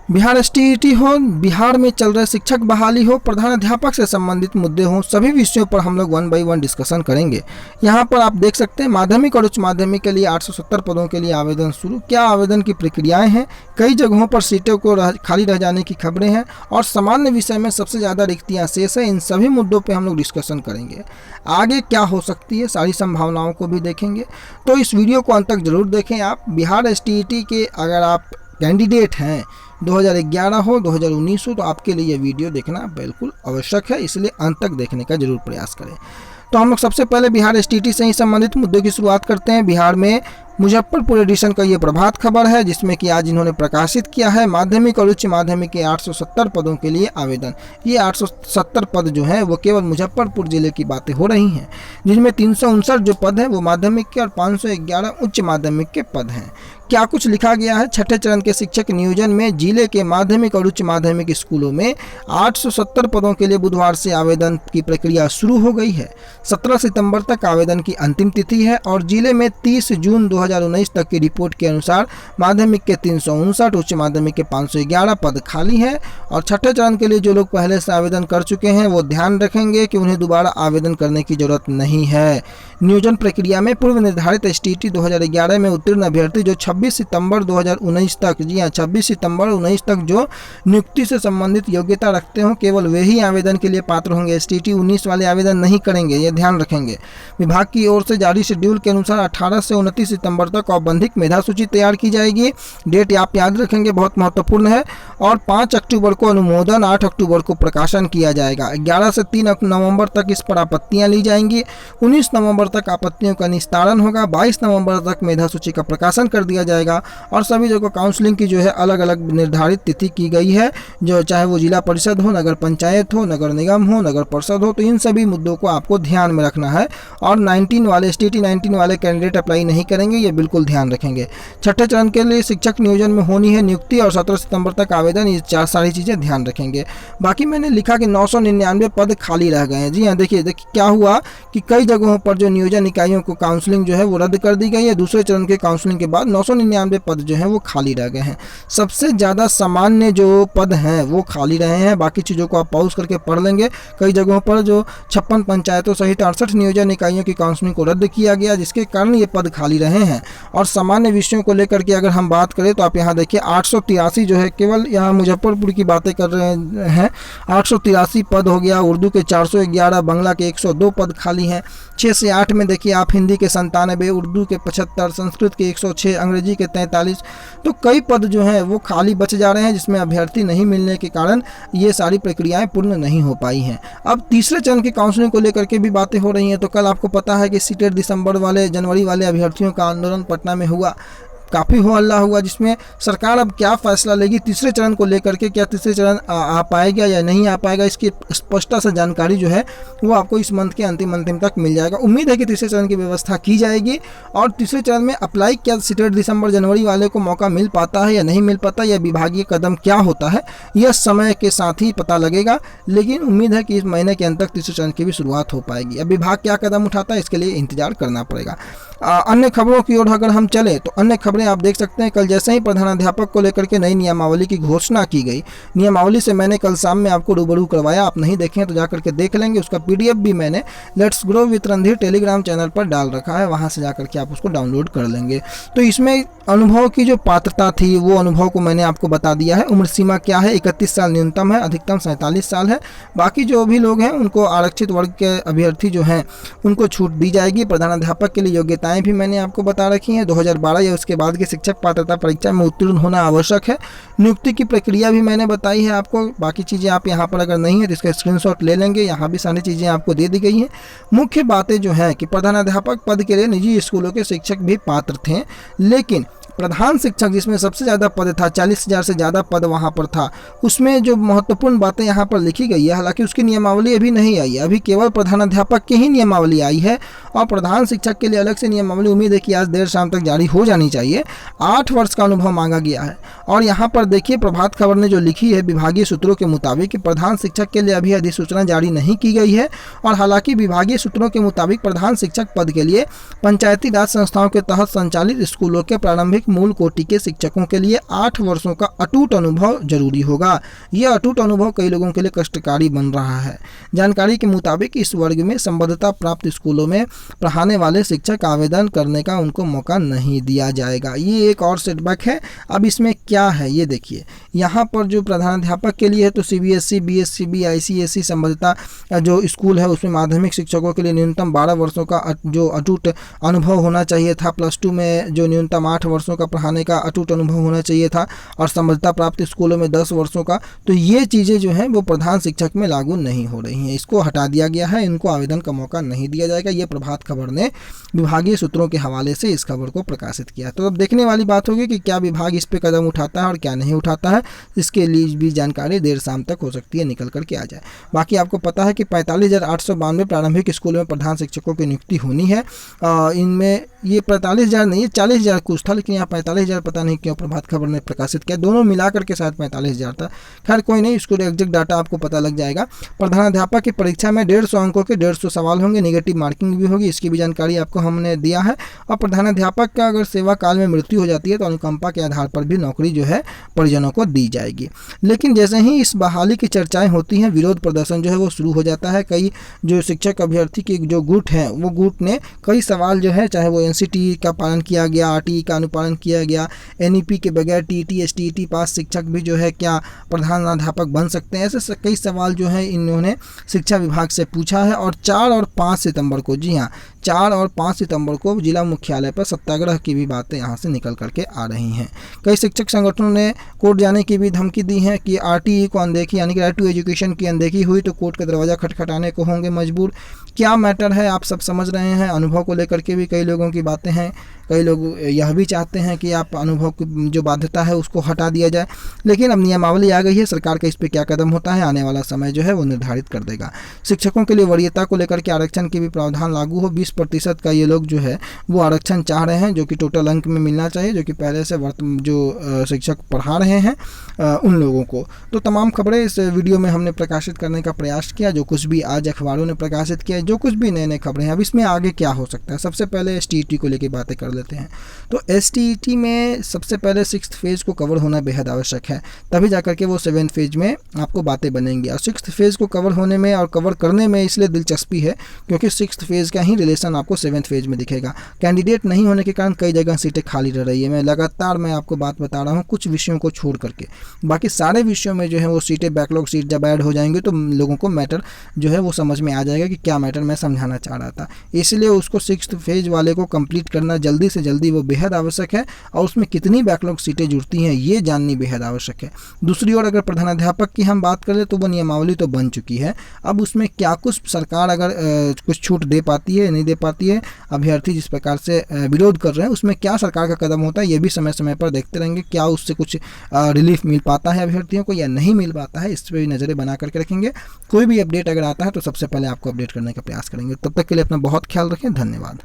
Bihar STET हो, बिहार में चल रहे शिक्षक बहाली हो, प्रधानाध्यापक से संबंधित मुद्दे हों, सभी विषयों पर हम लोग 1 बाय 1 डिस्कशन करेंगे। यहाँ पर आप देख सकते हैं माध्यमिक और उच्च माध्यमिक के लिए 870 पदों के लिए आवेदन शुरू। क्या आवेदन की प्रक्रियाएं हैं, कई जगहों पर सीटों को खाली रह जाने की खबरें हैं और सामान्य विषय में सबसे ज़्यादा रिक्तियाँ शेष है। इन सभी मुद्दों पर हम लोग डिस्कशन करेंगे। आगे क्या हो सकती है, सारी संभावनाओं को भी देखेंगे। तो इस वीडियो को अंत तक जरूर देखें। आप बिहार एसटीईटी के अगर आप कैंडिडेट हैं, 2011 हो 2019 हो, तो आपके लिए ये वीडियो देखना बिल्कुल आवश्यक है, इसलिए अंत तक देखने का जरूर प्रयास करें। तो हम लोग सबसे पहले बिहार एसटीईटी से ही संबंधित मुद्दों की शुरुआत करते हैं। बिहार में मुजफ्फरपुर एडिशन का ये प्रभात खबर है, जिसमें कि आज इन्होंने प्रकाशित किया है माध्यमिक और उच्च माध्यमिक के 870 पदों के लिए आवेदन। ये 870 पद जो है वो केवल मुजफ्फरपुर जिले की बातें हो रही हैं, जिनमें 359 जो पद है वो माध्यमिक के और 511 उच्च माध्यमिक के पद हैं। क्या कुछ लिखा गया है, छठे चरण के शिक्षक नियोजन में जिले के माध्यमिक और उच्च माध्यमिक स्कूलों में 870 पदों के लिए बुधवार से आवेदन की प्रक्रिया शुरू हो गई है। 17 सितंबर तक आवेदन की अंतिम तिथि है और जिले में 30 जून 2019 तक की रिपोर्ट के अनुसार माध्यमिक के 359, उच्च माध्यमिक के 511 पद खाली हैं। और छठे चरण के लिए जो लोग पहले से आवेदन कर चुके हैं वो ध्यान रखेंगे कि उन्हें दोबारा आवेदन करने की जरूरत नहीं है। नियोजन प्रक्रिया में पूर्व निर्धारित एसटीईटी 2011 में उत्तीर्ण अभ्यर्थी जो 26 सितंबर 2019 तक, जी हाँ 26 सितंबर 2019 तक जो नियुक्ति से संबंधित योग्यता रखते हो, केवल वे ही आवेदन के लिए पात्र होंगे। एसटीईटी 19 वाले आवेदन नहीं करेंगे, ये ध्यान रखेंगे। विभाग की ओर से जारी शेड्यूल के अनुसार 18 से 29 सितंबर तक औपबंधिक मेधा सूची तैयार की जाएगी। डेट आप याद रखेंगे, बहुत महत्वपूर्ण है। और 5 अक्टूबर को अनुमोदन, 8 अक्टूबर को प्रकाशन किया जाएगा। 11 से 3 नवंबर तक इस पर आपत्तियां ली जाएंगी। 19 नवंबर तक आपत्तियों का निस्तारण होगा। 22 नवंबर तक मेधा सूची का प्रकाशन कर दिया जाएगा। और सभी जगह काउंसलिंग की जो है अलग अलग निर्धारित तिथि की गई है, जो चाहे वो जिला परिषद हो, नगर पंचायत हो, नगर निगम हो, नगर परिषद हो, तो इन सभी मुद्दों को आपको ध्यान में रखना है। और 19 वाले एसटीईटी 19 वाले कैंडिडेट अप्लाई नहीं करेंगे, ये बिल्कुल ध्यान रखेंगे। छठे चरण के लिए शिक्षक नियोजन में होनी है नियुक्ति और 17 सितंबर तक आवेदन, ये सारी चीज़ें ध्यान रखेंगे। बाकी मैंने लिखा कि 999 पद खाली रह गए हैं। जी हाँ, देखिए क्या हुआ कि कई जगहों पर जो नियोजन इकाइयों को काउंसलिंग जो है वो रद्द कर दी गई है। दूसरे चरण के काउंसलिंग के बाद 999 पद जो है वो खाली रह गए हैं। सबसे ज़्यादा सामान्य जो पद हैं वो खाली रहे हैं। बाकी चीज़ों को आप पॉज करके पढ़ लेंगे। कई जगहों पर जो 56 पंचायतों सहित 68 नियोजन इकाइयों की काउंसलिंग को रद्द किया गया, जिसके कारण ये पद खाली रहे हैं। और सामान्य विषयों को लेकर के अगर हम बात करें तो आप यहाँ देखिए 883 जो है, केवल यहाँ मुजफ्फरपुर की बातें कर रहे हैं, 883 पद हो गया। उर्दू के 411, बांग्ला के 102 पद खाली हैं। 6 से 8 में देखिए आप हिंदी के 97, उर्दू के 75, संस्कृत के 106, अंग्रेजी के 43। तो कई पद जो हैं वो खाली बच जा रहे हैं, जिसमें अभ्यर्थी नहीं मिलने के कारण ये सारी प्रक्रियाएं पूर्ण नहीं हो पाई हैं। अब तीसरे चरण की काउंसलिंग को लेकर के भी बातें हो रही हैं। तो कल आपको पता है कि सीटेट दिसंबर वाले, जनवरी वाले अभ्यर्थियों का आंदोलन पटना में हुआ, काफ़ी हो हल्ला हुआ, जिसमें सरकार अब क्या फैसला लेगी तीसरे चरण को लेकर के, क्या तीसरे चरण आ पाएगा या नहीं आ पाएगा, इसकी स्पष्टता से जानकारी जो है वो आपको इस मंथ के अंतिम तक मिल जाएगा। उम्मीद है कि तीसरे चरण की व्यवस्था की जाएगी। और तीसरे चरण में अप्लाई क्या सीटेट दिसंबर जनवरी वाले को मौका मिल पाता है या नहीं मिल पाता, या विभागीय कदम क्या होता है, यह समय के साथ ही पता लगेगा। लेकिन उम्मीद है कि इस महीने के अंत तक तीसरे चरण की भी शुरुआत हो पाएगी। अब विभाग क्या कदम उठाता है इसके लिए इंतजार करना पड़ेगा। अन्य खबरों की ओर अगर हम चले तो अन्य खबरें आप देख सकते हैं। कल जैसे ही प्रधानाध्यापक को लेकर के नई नियमावली की घोषणा की गई, नियमावली से मैंने कल शाम में आपको रूबरू करवाया। आप नहीं देखें तो जाकर के देख लेंगे। उसका पीडीएफ भी मैंने let's grow with Randhir Telegram channel पर डाल रखा है, वहां से जाकर के आप उसको डाउनलोड कर लेंगे। तो इसमें अनुभव की जो पात्रता थी वो अनुभव को मैंने आपको बता दिया है। उम्र सीमा क्या है, 31 साल न्यूनतम है, अधिकतम 47 साल है। बाकी जो भी लोग हैं उनको आरक्षित वर्ग के अभ्यर्थी जो हैं उनको छूट दी जाएगी। प्रधानाध्यापक के लिए योग्यताएं भी मैंने आपको बता रखी हैं। 2012 या उसके बाद के शिक्षक पात्रता परीक्षा में उत्तीर्ण होना आवश्यक है। नियुक्ति की प्रक्रिया भी मैंने बताई है आपको। बाकी चीज़ें आप यहाँ पर अगर नहीं है तो इसका स्क्रीनशॉट ले लेंगे, यहाँ भी सारी चीज़ें आपको दे दी गई हैं। मुख्य बातें जो है कि प्रधानाध्यापक पद के लिए निजी स्कूलों के शिक्षक भी पात्र थे, लेकिन प्रधान शिक्षक जिसमें सबसे ज़्यादा पद था, 40,000 से ज़्यादा पद वहाँ पर था, उसमें जो महत्वपूर्ण बातें यहाँ पर लिखी गई है, हालांकि उसकी नियमावली अभी नहीं आई है, अभी केवल प्रधानाध्यापक की ही नियमावली आई है और प्रधान शिक्षक के लिए अलग से नियमावली उम्मीद है कि आज देर शाम तक जारी हो जानी चाहिए। 8 वर्ष का अनुभव मांगा गया है और यहाँ पर देखिए प्रभात खबर ने जो लिखी है, विभागीय सूत्रों के मुताबिक कि प्रधान शिक्षक के लिए अभी अधिसूचना जारी नहीं की गई है और हालांकि विभागीय सूत्रों के मुताबिक प्रधान शिक्षक पद के लिए पंचायती राज संस्थाओं के तहत संचालित स्कूलों के प्रारंभिक मूल कोटि के शिक्षकों के लिए 8 वर्षों का अटूट अनुभव जरूरी होगा। यह अटूट अनुभव कई लोगों के लिए कष्टकारी बन रहा है। जानकारी के मुताबिक इस वर्ग में संबद्धता प्राप्त स्कूलों में पढ़ाने वाले शिक्षक आवेदन करने का उनको मौका नहीं दिया जाएगा। ये एक और सेटबैक है। अब इसमें क्या है ये देखिए, यहाँ पर जो प्रधानाध्यापक के लिए है तो CBSE, BSCB, ICSE संबद्धता जो स्कूल है उसमें माध्यमिक शिक्षकों के लिए न्यूनतम 12 वर्षों का जो अटूट अनुभव होना चाहिए था। +2 में जो न्यूनतम 8 वर्षों का पढ़ाने का अटूट अनुभव होना चाहिए था और संबद्धता प्राप्त स्कूलों में 10 वर्षों का। तो ये चीज़ें जो हैं वो प्रधान शिक्षक में लागू नहीं हो रही हैं, इसको हटा दिया गया है, इनको आवेदन का मौका नहीं दिया जाएगा। ये प्रभात खबर ने विभागीय सूत्रों के हवाले से इस खबर को प्रकाशित किया। तो अब देखने वाली बात होगी कि क्या विभाग इस पे कदम उठाता है और क्या नहीं उठाता है। इसके लिए भी जानकारी देर शाम तक हो सकती है निकल करके आ जाए। बाकी आपको पता है कि 45,892 प्रारंभिक स्कूलों में प्रधान शिक्षकों की नियुक्ति होनी है। इनमें ये 45,000 नहीं है, 40,000 कुछ था, लेकिन यहाँ 45,000 पता नहीं क्यों प्रभात खबर ने प्रकाशित किया। दोनों मिलाकर के शायद 45,000 था। खैर कोई नहीं, इसको एग्जैक्ट डाटा आपको पता लग जाएगा। प्रधानाध्यापक की परीक्षा में 150 अंकों के 150 सवाल होंगे, नेगेटिव मार्किंग भी होगी, इसकी भी जानकारी आपको हमने दिया है। और प्रधानाध्यापक का अगर सेवा काल में मृत्यु हो जाती है तो अनुकंपा के आधार पर भी नौकरी जो है परिजनों को दी जाएगी। लेकिन जैसे ही इस बहाली की चर्चाएं होती हैं, विरोध प्रदर्शन जो है वो शुरू हो जाता है। कई जो शिक्षक अभ्यर्थी के जो गुट हैं वो गुट ने कई सवाल जो है, चाहे वो NCTE का पालन किया गया, RTE का अनुपालन किया गया, NEP के बगैर TET STET पास शिक्षक भी जो है क्या प्रधानाध्यापक बन सकते हैं, ऐसे कई सवाल जो है इन्होंने शिक्षा विभाग से पूछा है। और 4 और 5 सितंबर को, जी हाँ 4 और 5 सितंबर को जिला मुख्यालय पर सत्याग्रह की भी बातें यहाँ से निकल करके आ रही हैं। कई शिक्षक संगठनों ने कोर्ट जाने की भी धमकी दी है कि RTE को अनदेखी यानी कि राइट टू एजुकेशन की अनदेखी हुई तो कोर्ट का दरवाज़ा खटखटाने को होंगे मजबूर। क्या मैटर है आप सब समझ रहे हैं। अनुभव को लेकर के भी कई लोगों की बातें हैं। कई लोग यह भी चाहते हैं कि आप अनुभव की जो बाध्यता है उसको हटा दिया जाए, लेकिन अब नियमावली आ गई है, सरकार का इस पर क्या कदम होता है आने वाला समय जो है वो निर्धारित कर देगा। शिक्षकों के लिए वरीयता को लेकर के आरक्षण की भी प्रावधान लागू हो। 20% का ये लोग जो है वो आरक्षण चाह रहे हैं, जो कि टोटल अंक में मिलना चाहिए, जो कि पहले से जो शिक्षक पढ़ा रहे हैं उन लोगों को। तो तमाम खबरें इस वीडियो में हमने प्रकाशित करने का प्रयास किया, जो कुछ भी आज अखबारों ने प्रकाशित किया, जो कुछ भी नए नए खबरें हैं। अब इसमें आगे क्या हो सकता है, सबसे पहले STET को लेकर बातें कर लेते हैं। तो STET में सबसे पहले 6th फेज को कवर होना बेहद आवश्यक है, तभी जाकर के वो 7th फेज में आपको बातें बनेंगी। और 6th फेज को कवर होने में और कवर करने में इसलिए दिलचस्पी है क्योंकि 6th फेज का ही रिलेशन आपको 7th फेज में दिखेगा। कैंडिडेट नहीं होने के कारण कई जगह सीटें खाली रह रही है। मैं लगातार आपको बात बता रहा हूँ, कुछ विषयों को छोड़ करके बाकी सारे विषयों में जो है वो सीटें, बैकलॉग सीट जब ऐड हो जाएंगे तो लोगों को मैटर जो है वो समझ में आ जाएगा कि क्या मैटर मैं समझाना चाह रहा था। इसलिए उसको 6th फेज वाले को कंप्लीट करना जल्दी से जल्दी वो बेहद आवश्यक है, और उसमें कितनी बैकलॉग सीटें जुड़ती हैं ये जाननी बेहद आवश्यक है। दूसरी ओर अगर प्रधानाध्यापक की हम बात करें तो वो नियमावली तो बन चुकी है। अब उसमें क्या कुछ सरकार अगर कुछ छूट दे पाती है नहीं दे पाती है, अभ्यर्थी जिस प्रकार से विरोध कर रहे हैं उसमें क्या सरकार का कदम होता है ये भी समय समय पर देखते रहेंगे। क्या उससे कुछ रिलीफ मिल पाता है अभ्यर्थियों को या नहीं मिल पाता है, इस पर भी नज़रें बना करके रखेंगे। कोई भी अपडेट अगर आता है तो सबसे पहले आपको अपडेट करने का प्रयास करेंगे। तब तक के लिए अपना बहुत ख्याल रखें। धन्यवाद।